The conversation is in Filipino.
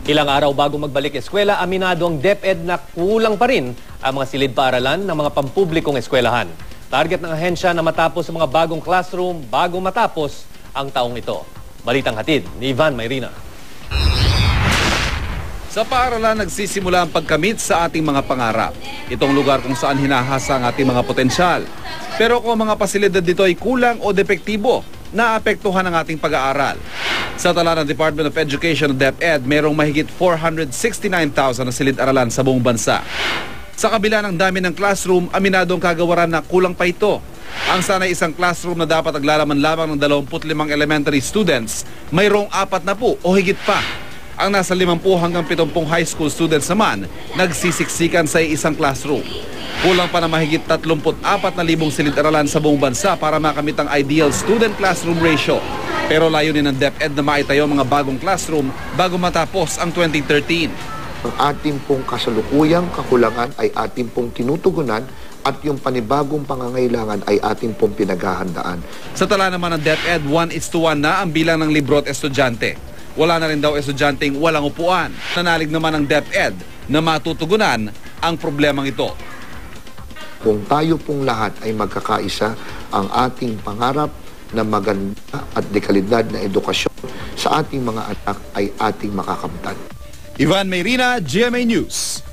Ilang araw bago magbalik eskwela, aminado ang DepEd na kulang pa rin ang mga silid-paaralan ng mga pampublikong eskwelahan. Target ng ahensya na matapos ang mga bagong classroom bago matapos ang taong ito. Balitang hatid ni Ivan Mayrina. Sa paaralan, nagsisimula ang pagkamit sa ating mga pangarap. Itong lugar kung saan hinahasa ang ating mga potensyal. Pero kung mga pasilidad dito ay kulang o depektibo, naapektuhan ang ating pag-aaral. Sa tala ng Department of Education o DepEd, mayroong mahigit 469,000 na silid-aralan sa buong bansa. Sa kabila ng dami ng classroom, aminadong kagawaran na kulang pa ito. Ang sanay isang classroom na dapat naglalaman lamang ng 25 elementary students, mayroong 40 o higit pa. Ang nasa 50 hanggang 70 high school students naman, nagsisiksikan sa isang classroom. Kulang pa na mahigit 34,000 silid-aralan sa buong bansa para makamit ang ideal student classroom ratio. Pero layunin ng DepEd na maitayo ang mga bagong classroom bago matapos ang 2013. Ang ating pong kasalukuyang kakulangan ay ating pong tinutugunan at yung panibagong pangangailangan ay ating pong pinaghahandaan. Sa tala naman ng DepEd, 1:1 na ang bilang ng libro at estudyante. Wala na rin daw estudyanteng walang upuan. Nanalig naman ng DepEd na matutugunan ang problemang ito. Kung tayo pong lahat ay magkakaisa, ang ating pangarap na maganda at dekalidad na edukasyon sa ating mga anak ay ating makakamtan. Ivan Mayrina, GMA News.